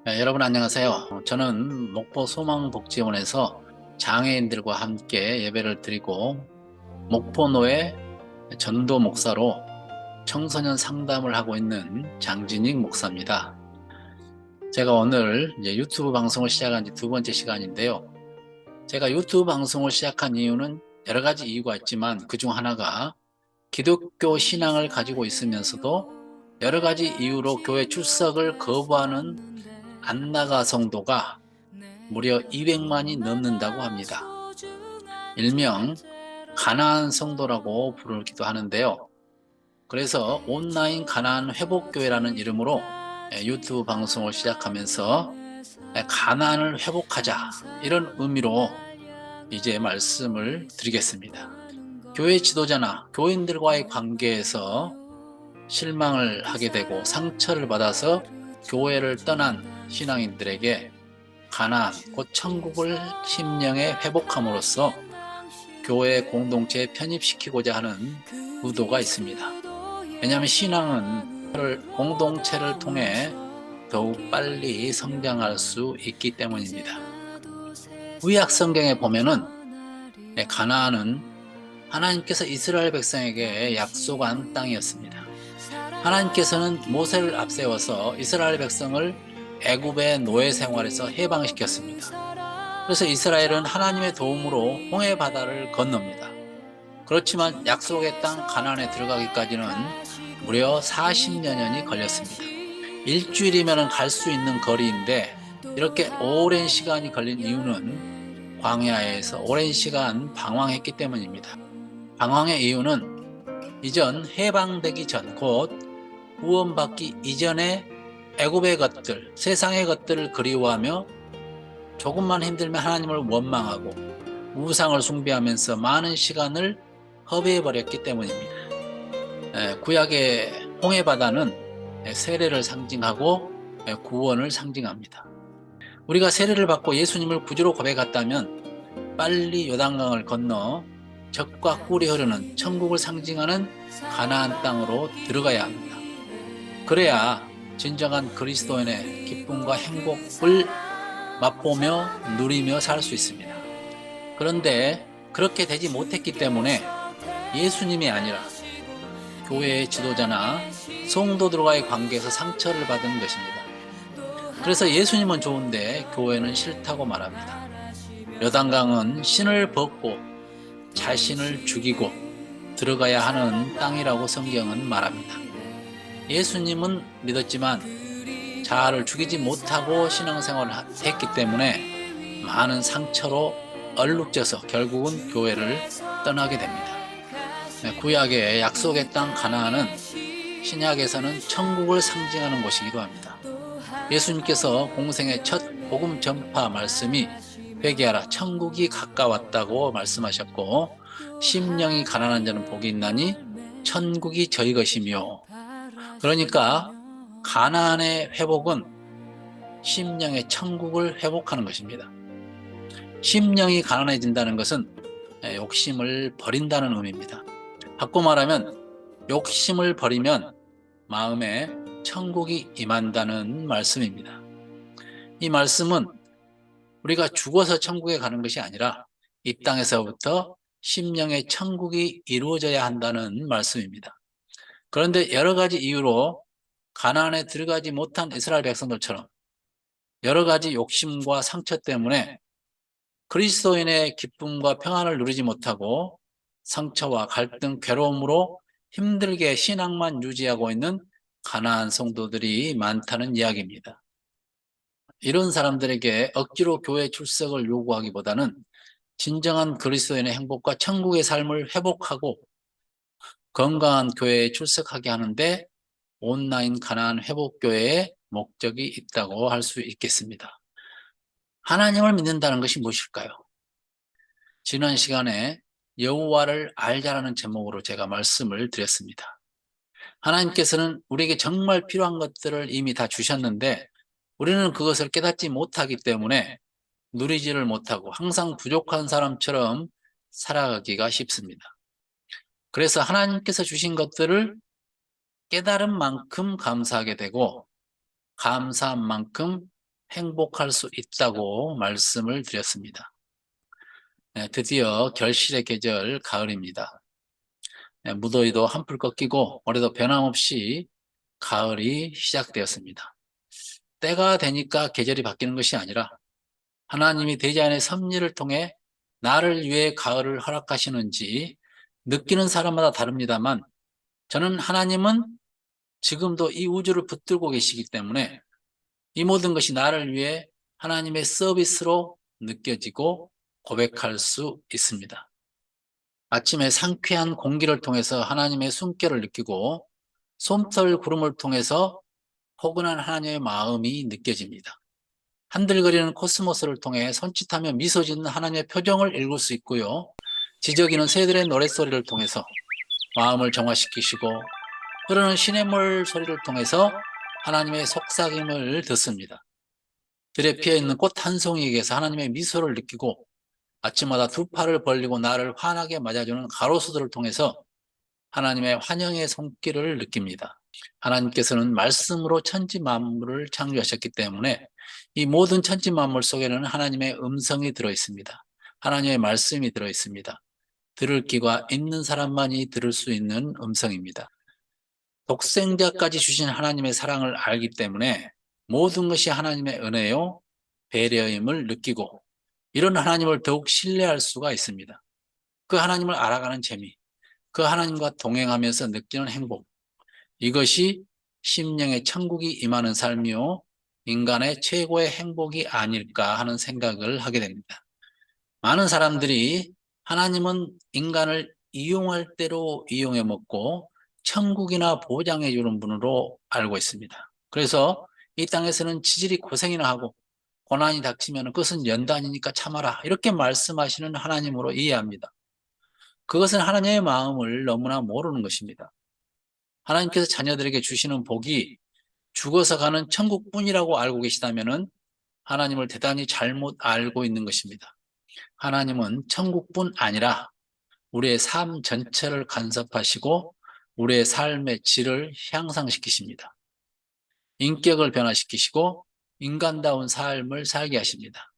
네, 여러분 안녕하세요. 저는 목포 소망복지원에서 장애인들과 함께 예배를 드리고 목포노회 전도 목사로 청소년 상담을 하고 있는 장진익 목사입니다. 제가 오늘 이제 유튜브 방송을 시작한 지 두 번째 시간인데요. 제가 유튜브 방송을 시작한 이유는 여러 가지 이유가 있지만 그중 하나가 기독교 신앙을 가지고 있으면서도 여러 가지 이유로 교회 출석을 거부하는 안나가 성도가 무려 200만이 넘는다고 합니다. 일명 가나안 성도라고 부르기도 하는데요. 그래서 온라인 가나안 회복교회라는 이름으로 유튜브 방송을 시작하면서 가나안을 회복하자, 이런 의미로 이제 말씀을 드리겠습니다. 교회 지도자나 교인들과의 관계에서 실망을 하게 되고 상처를 받아서 교회를 떠난 신앙인들에게 가나안, 곧 천국을 심령에 회복함으로써 교회 공동체에 편입시키고자 하는 의도가 있습니다. 왜냐하면 신앙은 공동체를 통해 더욱 빨리 성장할 수 있기 때문입니다. 구약 성경에 보면은 가나안은 하나님께서 이스라엘 백성에게 약속한 땅이었습니다. 하나님께서는 모세를 앞세워서 이스라엘 백성을 애굽의 노예 생활에서 해방시켰습니다. 그래서 이스라엘은 하나님의 도움으로 홍해 바다를 건넙니다. 그렇지만 약속의 땅 가나안에 들어가기까지는 무려 40여 년이 걸렸습니다. 일주일이면 갈 수 있는 거리인데 이렇게 오랜 시간이 걸린 이유는 광야에서 오랜 시간 방황했기 때문입니다. 방황의 이유는 이전 해방되기 전, 곧 구원받기 이전에 애굽의 것들, 세상의 것들을 그리워하며 조금만 힘들면 하나님을 원망하고 우상을 숭배하면서 많은 시간을 허비해버렸기 때문입니다. 구약의 홍해바다는 세례를 상징하고 구원을 상징합니다. 우리가 세례를 받고 예수님을 구주로 고백했다면 빨리 요단강을 건너 젖과 꿀이 흐르는 천국을 상징하는 가나안 땅으로 들어가야 합니다. 그래야 진정한 그리스도인의 기쁨과 행복을 맛보며 누리며 살 수 있습니다. 그런데 그렇게 되지 못했기 때문에 예수님이 아니라 교회의 지도자나 성도들과의 관계에서 상처를 받은 것입니다. 그래서 예수님은 좋은데 교회는 싫다고 말합니다. 요단강은 신을 벗고 자신을 죽이고 들어가야 하는 땅이라고 성경은 말합니다. 예수님은 믿었지만 자아를 죽이지 못하고 신앙생활을 했기 때문에 많은 상처로 얼룩져서 결국은 교회를 떠나게 됩니다. 구약의 약속의 땅 가나안은 신약에서는 천국을 상징하는 곳이기도 합니다. 예수님께서 공생의 첫 복음 전파 말씀이 회개하라 천국이 가까웠다고 말씀하셨고, 심령이 가난한 자는 복이 있나니 천국이 저희 것이며, 그러니까 가나안의 회복은 심령의 천국을 회복하는 것입니다. 심령이 가난해진다는 것은 욕심을 버린다는 의미입니다. 바꿔 말하면 욕심을 버리면 마음에 천국이 임한다는 말씀입니다. 이 말씀은 우리가 죽어서 천국에 가는 것이 아니라 이 땅에서부터 심령의 천국이 이루어져야 한다는 말씀입니다. 그런데 여러 가지 이유로 가나안에 들어가지 못한 이스라엘 백성들처럼 여러 가지 욕심과 상처 때문에 그리스도인의 기쁨과 평안을 누리지 못하고 상처와 갈등, 괴로움으로 힘들게 신앙만 유지하고 있는 가나안 성도들이 많다는 이야기입니다. 이런 사람들에게 억지로 교회 출석을 요구하기보다는 진정한 그리스도인의 행복과 천국의 삶을 회복하고 건강한 교회에 출석하게 하는데 온라인 가나안 회복교회의 목적이 있다고 할 수 있겠습니다. 하나님을 믿는다는 것이 무엇일까요? 지난 시간에 여호와를 알자라는 제목으로 제가 말씀을 드렸습니다. 하나님께서는 우리에게 정말 필요한 것들을 이미 다 주셨는데 우리는 그것을 깨닫지 못하기 때문에 누리지를 못하고 항상 부족한 사람처럼 살아가기가 쉽습니다. 그래서 하나님께서 주신 것들을 깨달은 만큼 감사하게 되고 감사한 만큼 행복할 수 있다고 말씀을 드렸습니다. 드디어 결실의 계절 가을입니다. 무더위도 한풀 꺾이고 올해도 변함없이 가을이 시작되었습니다. 때가 되니까 계절이 바뀌는 것이 아니라 하나님이 대자연의 섭리를 통해 나를 위해 가을을 허락하시는지 느끼는 사람마다 다릅니다만, 저는 하나님은 지금도 이 우주를 붙들고 계시기 때문에 이 모든 것이 나를 위해 하나님의 서비스로 느껴지고 고백할 수 있습니다. 아침에 상쾌한 공기를 통해서 하나님의 숨결을 느끼고 솜털 구름을 통해서 포근한 하나님의 마음이 느껴집니다. 한들거리는 코스모스를 통해 손짓하며 미소 짓는 하나님의 표정을 읽을 수 있고요. 지저귀는 새들의 노랫소리를 통해서 마음을 정화시키시고, 흐르는 시냇물 소리를 통해서 하나님의 속삭임을 듣습니다. 들에 피어있는 꽃 한 송이에게서 하나님의 미소를 느끼고, 아침마다 두 팔을 벌리고 나를 환하게 맞아주는 가로수들을 통해서 하나님의 환영의 손길을 느낍니다. 하나님께서는 말씀으로 천지 만물을 창조하셨기 때문에 이 모든 천지 만물 속에는 하나님의 음성이 들어있습니다. 하나님의 말씀이 들어있습니다. 들을 귀가 있는 사람만이 들을 수 있는 음성입니다. 독생자까지 주신 하나님의 사랑을 알기 때문에 모든 것이 하나님의 은혜요, 배려임을 느끼고 이런 하나님을 더욱 신뢰할 수가 있습니다. 그 하나님을 알아가는 재미, 그 하나님과 동행하면서 느끼는 행복, 이것이 심령의 천국이 임하는 삶이요, 인간의 최고의 행복이 아닐까 하는 생각을 하게 됩니다. 많은 사람들이 하나님은 인간을 이용할 대로 이용해 먹고 천국이나 보장해 주는 분으로 알고 있습니다. 그래서 이 땅에서는 지질이 고생이나 하고 고난이 닥치면 그것은 연단이니까 참아라, 이렇게 말씀하시는 하나님으로 이해합니다. 그것은 하나님의 마음을 너무나 모르는 것입니다. 하나님께서 자녀들에게 주시는 복이 죽어서 가는 천국뿐이라고 알고 계시다면 하나님을 대단히 잘못 알고 있는 것입니다. 하나님은 천국뿐 아니라 우리의 삶 전체를 간섭하시고 우리의 삶의 질을 향상시키십니다. 인격을 변화시키시고 인간다운 삶을 살게 하십니다.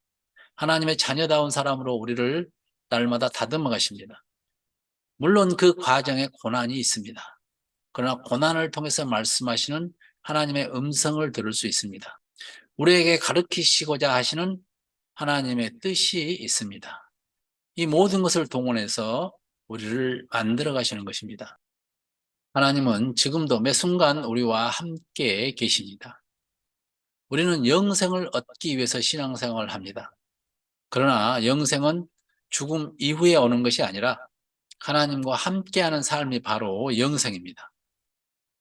하나님의 자녀다운 사람으로 우리를 날마다 다듬어 가십니다. 물론 그 과정에 고난이 있습니다. 그러나 고난을 통해서 말씀하시는 하나님의 음성을 들을 수 있습니다. 우리에게 가르치시고자 하시는 하나님의 뜻이 있습니다. 이 모든 것을 동원해서 우리를 만들어 가시는 것입니다. 하나님은 지금도 매 순간 우리와 함께 계십니다. 우리는 영생을 얻기 위해서 신앙생활을 합니다. 그러나 영생은 죽음 이후에 오는 것이 아니라 하나님과 함께하는 삶이 바로 영생입니다.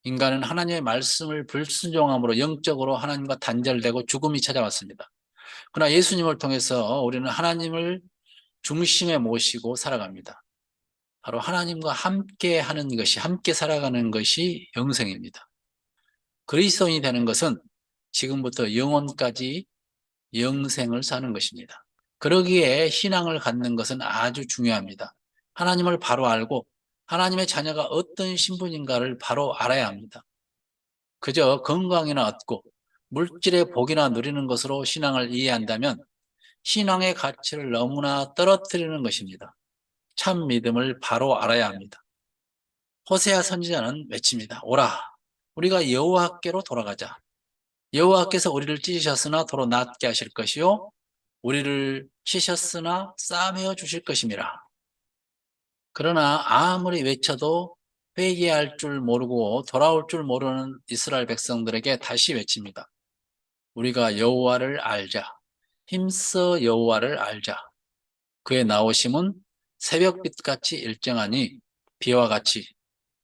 인간은 하나님의 말씀을 불순종함으로 영적으로 하나님과 단절되고 죽음이 찾아왔습니다. 그러나 예수님을 통해서 우리는 하나님을 중심에 모시고 살아갑니다. 바로 하나님과 함께 하는 것이, 함께 살아가는 것이 영생입니다. 그리스도인이 되는 것은 지금부터 영원까지 영생을 사는 것입니다. 그러기에 신앙을 갖는 것은 아주 중요합니다. 하나님을 바로 알고 하나님의 자녀가 어떤 신분인가를 바로 알아야 합니다. 그저 건강이나 얻고 물질의 복이나 누리는 것으로 신앙을 이해한다면 신앙의 가치를 너무나 떨어뜨리는 것입니다. 참 믿음을 바로 알아야 합니다. 호세아 선지자는 외칩니다. 오라, 우리가 여호와께로 돌아가자. 여호와께서 우리를 찢으셨으나 도로 낫게 하실 것이요, 우리를 치셨으나 싸매어 주실 것임이라. 그러나 아무리 외쳐도 회개할 줄 모르고 돌아올 줄 모르는 이스라엘 백성들에게 다시 외칩니다. 우리가 여호와를 알자. 힘써 여호와를 알자. 그의 나오심은 새벽빛같이 일정하니 비와 같이,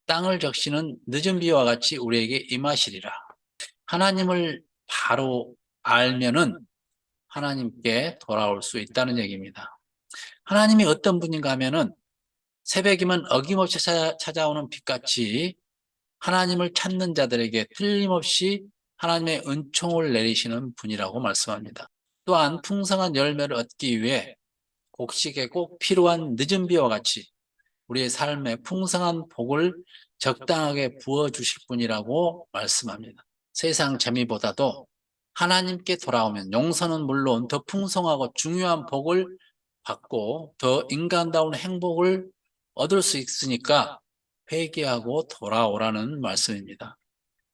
땅을 적시는 늦은 비와 같이 우리에게 임하시리라. 하나님을 바로 알면은 하나님께 돌아올 수 있다는 얘기입니다. 하나님이 어떤 분인가 하면은 새벽이면 어김없이 찾아오는 빛같이 하나님을 찾는 자들에게 틀림없이 하나님의 은총을 내리시는 분이라고 말씀합니다. 또한 풍성한 열매를 얻기 위해 곡식에 꼭 필요한 늦은 비와 같이 우리의 삶에 풍성한 복을 적당하게 부어주실 분이라고 말씀합니다. 세상 재미보다도 하나님께 돌아오면 용서는 물론 더 풍성하고 중요한 복을 받고 더 인간다운 행복을 얻을 수 있으니까 회개하고 돌아오라는 말씀입니다.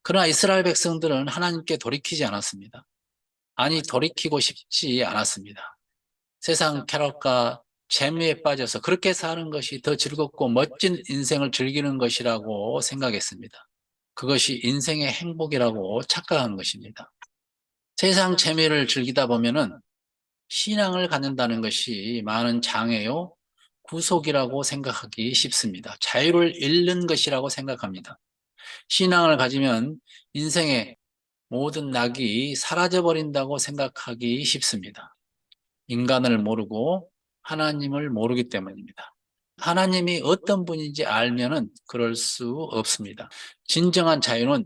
그러나 이스라엘 백성들은 하나님께 돌이키지 않았습니다. 아니, 돌이키고 싶지 않았습니다. 세상 쾌락과 재미에 빠져서 그렇게 사는 것이 더 즐겁고 멋진 인생을 즐기는 것이라고 생각했습니다. 그것이 인생의 행복이라고 착각한 것입니다. 세상 재미를 즐기다 보면은 신앙을 갖는다는 것이 많은 장애요, 구속이라고 생각하기 쉽습니다. 자유를 잃는 것이라고 생각합니다. 신앙을 가지면 인생의 모든 낙이 사라져버린다고 생각하기 쉽습니다. 인간을 모르고 하나님을 모르기 때문입니다. 하나님이 어떤 분인지 알면은 그럴 수 없습니다. 진정한 자유는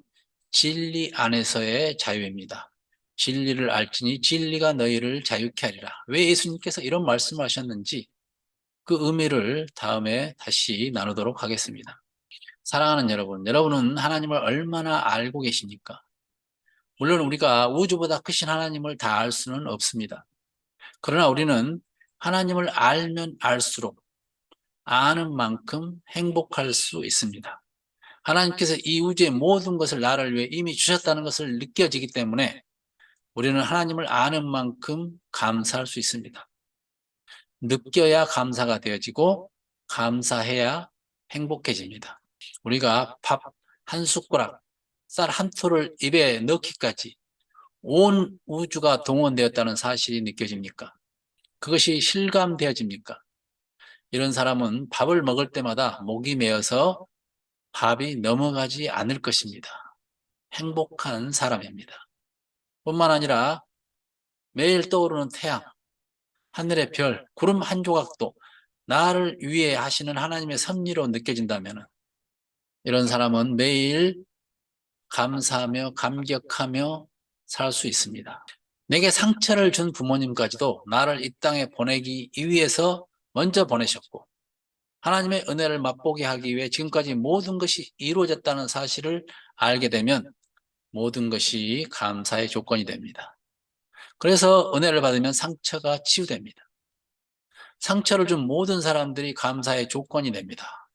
진리 안에서의 자유입니다. 진리를 알지니 진리가 너희를 자유케 하리라. 왜 예수님께서 이런 말씀을 하셨는지 그 의미를 다음에 다시 나누도록 하겠습니다. 사랑하는 여러분, 여러분은 하나님을 얼마나 알고 계십니까? 물론 우리가 우주보다 크신 하나님을 다 알 수는 없습니다. 그러나 우리는 하나님을 알면 알수록 아는 만큼 행복할 수 있습니다. 하나님께서 이 우주의 모든 것을 나를 위해 이미 주셨다는 것을 느껴지기 때문에 우리는 하나님을 아는 만큼 감사할 수 있습니다. 느껴야 감사가 되어지고 감사해야 행복해집니다. 우리가 밥 한 숟가락, 쌀 한 톨을 입에 넣기까지 온 우주가 동원되었다는 사실이 느껴집니까? 그것이 실감되어집니까? 이런 사람은 밥을 먹을 때마다 목이 메어서 밥이 넘어가지 않을 것입니다. 행복한 사람입니다. 뿐만 아니라 매일 떠오르는 태양, 하늘의 별, 구름 한 조각도 나를 위해 하시는 하나님의 섭리로 느껴진다면 이런 사람은 매일 감사하며 감격하며 살 수 있습니다. 내게 상처를 준 부모님까지도 나를 이 땅에 보내기 위해서 먼저 보내셨고 하나님의 은혜를 맛보게 하기 위해 지금까지 모든 것이 이루어졌다는 사실을 알게 되면 모든 것이 감사의 조건이 됩니다. 그래서 은혜를 받으면 상처가 치유됩니다. 상처를 준 모든 사람들이 감사의 조건이 됩니다.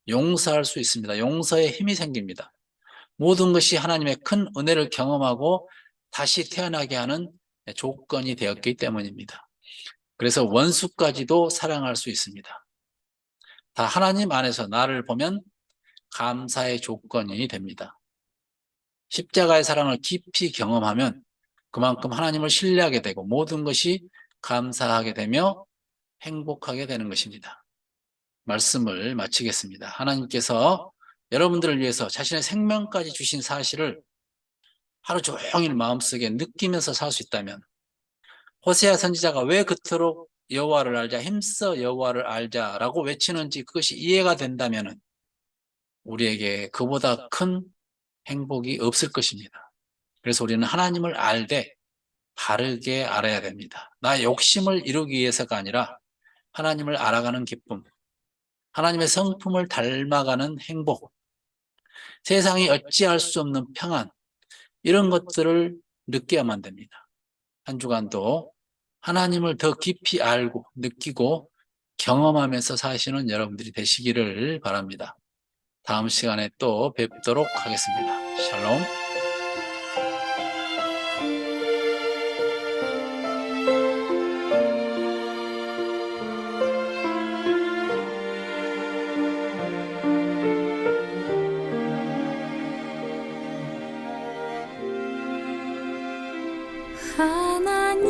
용서할 수 있습니다. 용서에 힘이 생깁니다. 모든 것이 하나님의 큰 은혜를 경험하고 다시 태어나게 하는 조건이 되었기 때문입니다. 그래서 원수까지도 사랑할 수 있습니다. 다 하나님 안에서 나를 보면 감사의 조건이 됩니다. 십자가의 사랑을 깊이 경험하면 그만큼 하나님을 신뢰하게 되고 모든 것이 감사하게 되며 행복하게 되는 것입니다. 말씀을 마치겠습니다. 하나님께서 여러분들을 위해서 자신의 생명까지 주신 사실을 하루 종일 마음속에 느끼면서 살 수 있다면 호세아 선지자가 왜 그토록 여호와를 알자, 힘써 여호와를 알자라고 외치는지 그것이 이해가 된다면 우리에게 그보다 큰 행복이 없을 것입니다. 그래서 우리는 하나님을 알되 바르게 알아야 됩니다. 나의 욕심을 이루기 위해서가 아니라 하나님을 알아가는 기쁨, 하나님의 성품을 닮아가는 행복, 세상이 어찌할 수 없는 평안, 이런 것들을 느껴야만 됩니다. 한 주간도 하나님을 더 깊이 알고 느끼고 경험하면서 사시는 여러분들이 되시기를 바랍니다. 다음 시간에 또 뵙도록 하겠습니다. 샬롬.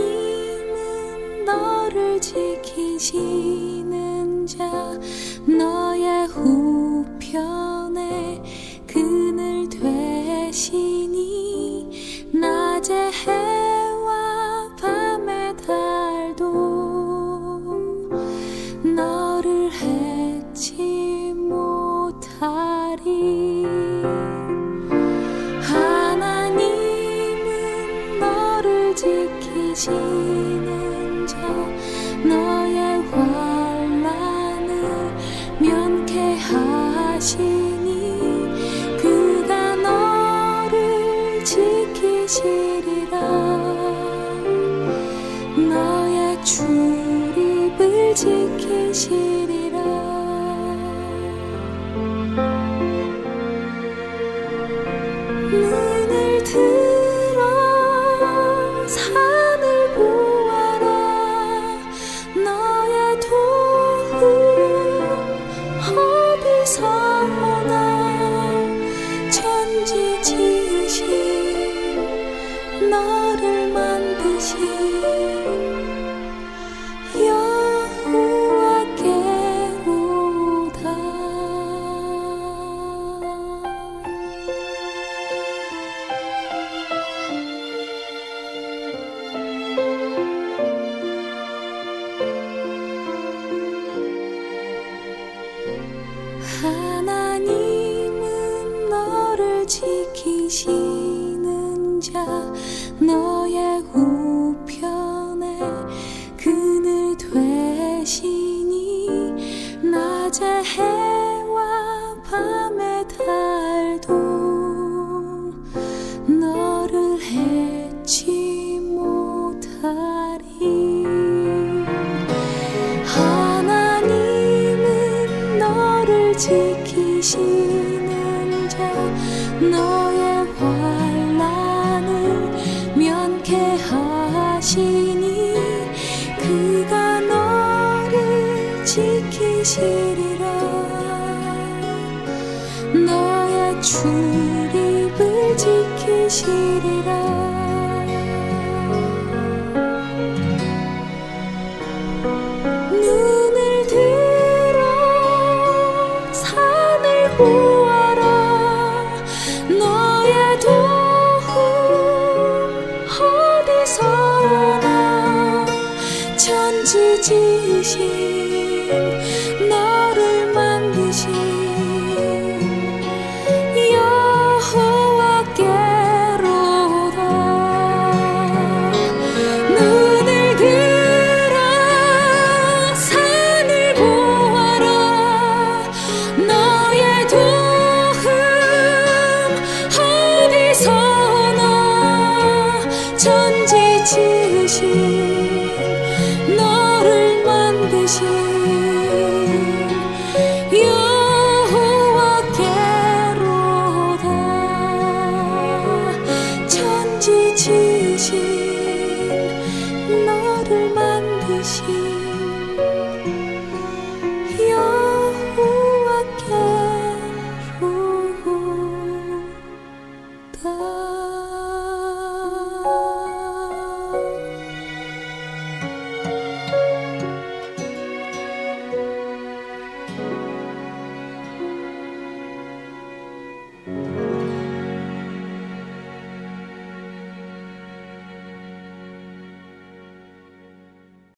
하나님은 너를 지키시는 자, 너의 우편에 그늘 되시니 낮의 해와 밤의 달도 너를 해치 못하리. 지키시는 자, 너의 환난을 면케하시니 그가 너를 지키시리라. 지키시리라. 눈을 들어 산을 보아라. 너의 도움 어디서 오나. 천지 지으신 너를 만드신 여호와께로다. 하나님은 너를 지키시는 자. 너의 우편에 그늘 되시니 낮의 해와 밤의 달도 너를 해치 못하리. 하나님은 너를 지키시는 자. 너의 환난을 면케하시니 그가 너를 지키시리라. 너의 출입을 지키시리라. 눈을 들어 산을 보아라. 너의 도움 어디서 오나. 천지 지으신 너를 만드신 여호와께로다. 눈을 들어 산을 보아라. 너의 도움 어디서 오나. 천지 지으신 너를 만드신 여호와께로다. 천지 지으신 너를 만드신